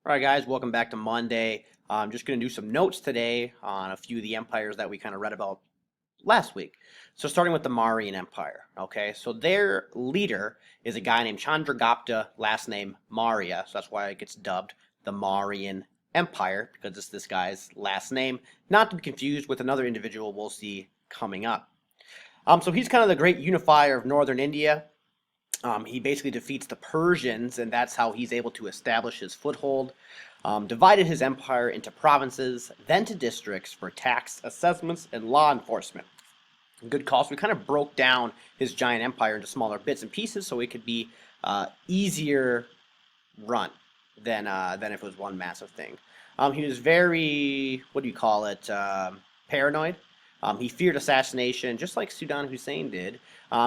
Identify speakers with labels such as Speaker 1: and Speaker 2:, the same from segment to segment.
Speaker 1: All right, guys, welcome back to Monday. I'm just going to do some notes today on a few of the empires that we kind of read about last week. So, starting with the Mauryan Empire. Okay, so their leader is a guy named Chandragupta, last name Maurya. So that's why it gets dubbed the Mauryan Empire because it's this guy's last name, not to be confused with another individual we'll see coming up. So he's kind of the great unifier of northern India. He basically defeats the Persians, and that's how he's able to establish his foothold. Divided his empire into provinces, then to districts for tax assessments and law enforcement. Good call. So we kind of broke down his giant empire into smaller bits and pieces so it could be easier run than if it was one massive thing. He was very, what do you call it, paranoid. He feared assassination, just like Saddam Hussein did.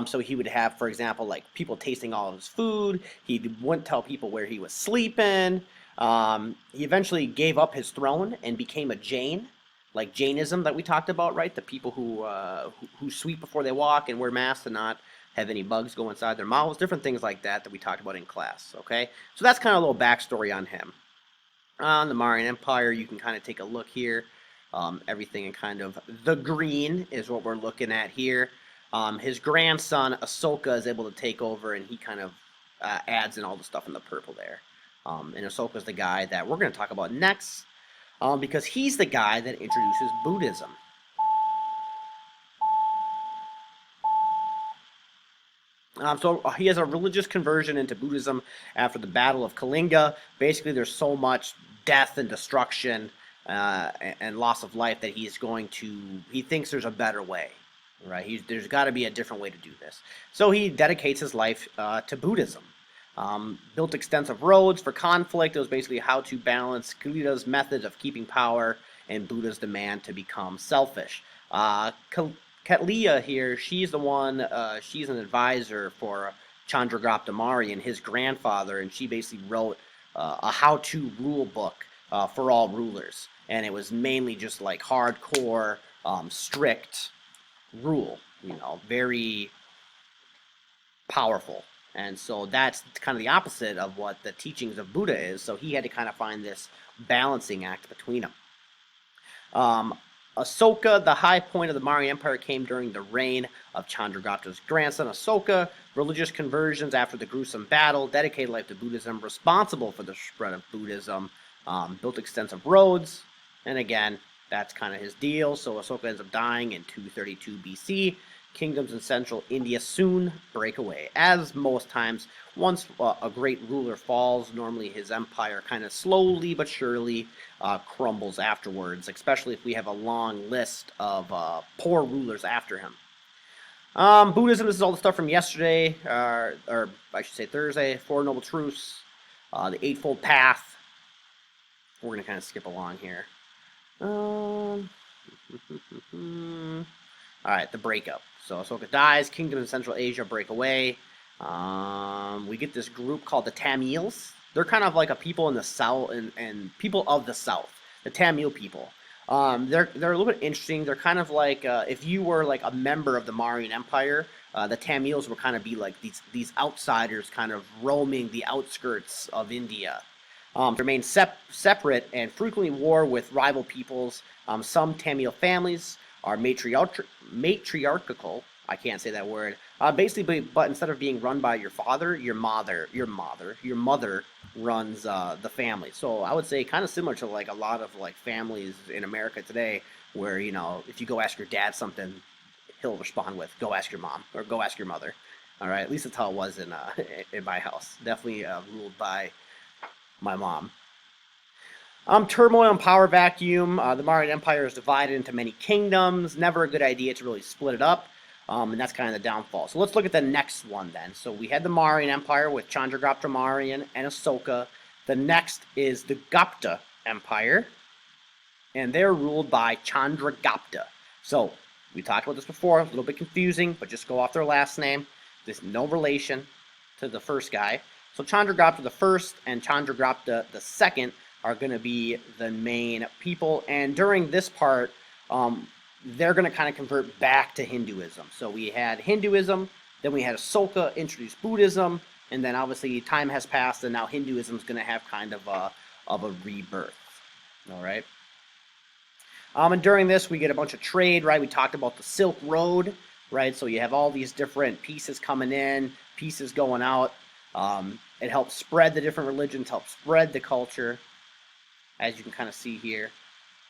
Speaker 1: So he would have, for example, like people tasting all of his food. He wouldn't tell people where he was sleeping. He eventually gave up his throne and became a Jain, like Jainism that we talked about, right? The people who sweep before they walk and wear masks and not have any bugs go inside their mouths, different things like that we talked about in class. Okay, so that's kind of a little backstory on him. On the Mauryan Empire, you can kind of take a look here. Everything in kind of the green is what we're looking at here. His grandson Asoka is able to take over, and he kind of adds in all the stuff in the purple there. And Asoka is the guy that we're going to talk about next, because he's the guy that introduces Buddhism. So he has a religious conversion into Buddhism after the Battle of Kalinga. Basically, there's so much death and destruction and loss of life that he thinks there's a better way, right? There's got to be a different way to do this. So he dedicates his life to Buddhism. Built extensive roads for conflict. It was basically how to balance Kalita's methods of keeping power and Buddha's demand to become selfish. Katliya here, she's the one, she's an advisor for Chandragupta Maurya and his grandfather, and she basically wrote a how-to rule book for all rulers. And it was mainly just like hardcore, strict rule, very powerful. And so that's kind of the opposite of what the teachings of Buddha is. So he had to kind of find this balancing act between them. Asoka, the high point of the Mauryan Empire, came during the reign of Chandragupta's grandson Asoka. Religious conversions after the gruesome battle, dedicated life to Buddhism, responsible for the spread of Buddhism, built extensive roads, and again, that's kind of his deal. So Asoka ends up dying in 232 BC. Kingdoms in central India soon break away. As most times, once a great ruler falls, normally his empire kind of slowly but surely crumbles afterwards, especially if we have a long list of poor rulers after him. Buddhism, this is all the stuff from yesterday, or I should say Thursday. Four Noble Truths, the Eightfold Path. We're going to kind of skip along here. All right, the breakup. So Asoka dies, kingdoms in Central Asia break away. We get this group called the Tamils. They're kind of like a people in the south and people of the south, the Tamil people. They're a little bit interesting. They're kind of like if you were like a member of the Mauryan Empire, the Tamils would kind of be like these outsiders, kind of roaming the outskirts of India. Remain separate and frequently war with rival peoples. Some Tamil families are matriarchal. I can't say that word. Basically, but instead of being run by your father, your mother runs the family. So I would say kind of similar to like a lot of like families in America today, where if you go ask your dad something, he'll respond with "Go ask your mom" or "Go ask your mother." All right, at least that's how it was in my house. Definitely ruled by my mom. Turmoil and power vacuum. The Mauryan Empire is divided into many kingdoms. Never a good idea to really split it up. And that's kind of the downfall. So let's look at the next one then. So we had the Mauryan Empire with Chandragupta Mauryan and Asoka. The next is the Gupta Empire. And they're ruled by Chandragupta. So we talked about this before. A little bit confusing, but just go off their last name. There's no relation to the first guy. So Chandragupta the first and Chandragupta the second are going to be the main people. And during this part, they're going to kind of convert back to Hinduism. So we had Hinduism, then we had Asoka introduce Buddhism, and then obviously time has passed, and now Hinduism is going to have kind of of a rebirth. All right. And during this, we get a bunch of trade, right? We talked about the Silk Road, right? So you have all these different pieces coming in, pieces going out. It helps spread the different religions, helps spread the culture, as you can kind of see here.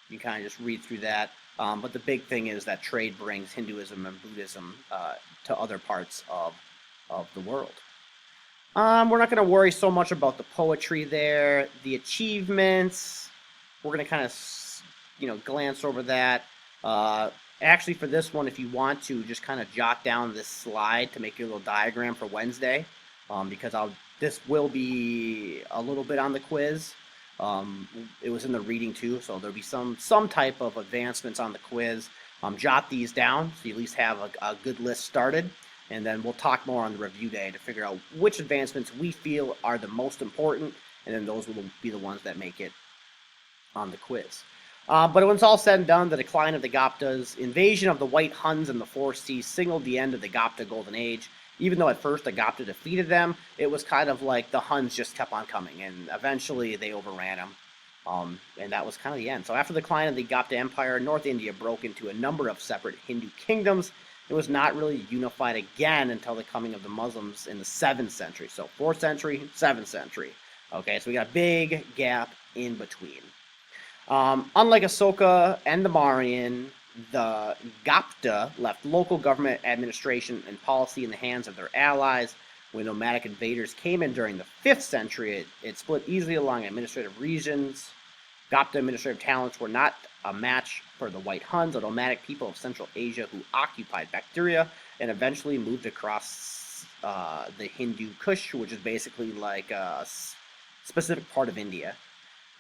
Speaker 1: You can kind of just read through that. But the big thing is that trade brings Hinduism and Buddhism to other parts of the world. We're not going to worry so much about the poetry there, the achievements. We're going to kind of, glance over that. Actually, for this one, if you want to, just kind of jot down this slide to make your little diagram for Wednesday, because this will be a little bit on the quiz. It was in the reading too, so there'll be some type of advancements on the quiz. Jot these down so you at least have a good list started. And then we'll talk more on the review day to figure out which advancements we feel are the most important, and then those will be the ones that make it on the quiz. But when it's all said and done, the decline of the Gupta's invasion of the White Huns in the Four Seas signaled the end of the Gupta Golden Age. Even though at first the Gupta defeated them, it was kind of like the Huns just kept on coming, and eventually they overran them. And that was kind of the end. So after the decline of the Gupta Empire, North India broke into a number of separate Hindu kingdoms. It was not really unified again until the coming of the Muslims in the 7th century. So 4th century, 7th century. Okay, so we got a big gap in between. Unlike Asoka and the Mauryan, the Gupta left local government administration and policy in the hands of their allies. When nomadic invaders came in during the 5th century, it split easily along administrative regions. Gupta administrative talents were not a match for the White Huns, a nomadic people of Central Asia who occupied Bactria and eventually moved across the Hindu Kush, which is basically like a specific part of India.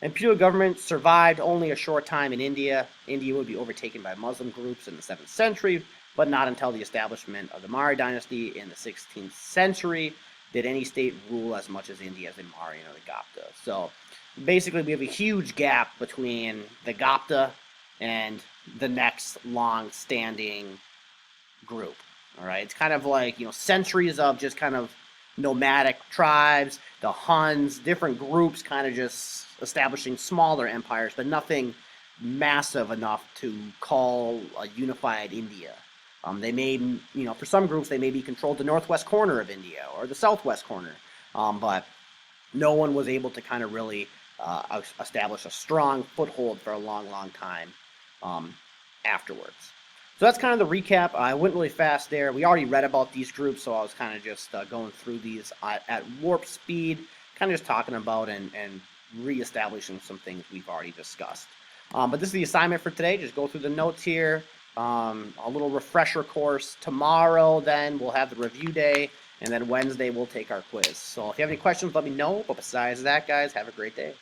Speaker 1: Imperial government survived only a short time in India. India would be overtaken by Muslim groups in the 7th century, but not until the establishment of the Maurya dynasty in the 16th century did any state rule as much as India as the Mauryan or the Gupta. So basically we have a huge gap between the Gupta and the next long-standing group. All right, it's kind of like, centuries of just kind of nomadic tribes, the Huns, different groups kind of just establishing smaller empires, but nothing massive enough to call a unified India. They may, for some groups, they may be controlled the northwest corner of India or the southwest corner, but no one was able to kind of really establish a strong foothold for a long, long time afterwards. So that's kind of the recap. I went really fast there. We already read about these groups, so I was kind of just going through these at warp speed, kind of just talking about and reestablishing some things we've already discussed. But this is the assignment for today. Just go through the notes here. A little refresher course. Tomorrow, then, we'll have the review day, and then Wednesday we'll take our quiz. So if you have any questions, let me know. But besides that, guys, have a great day.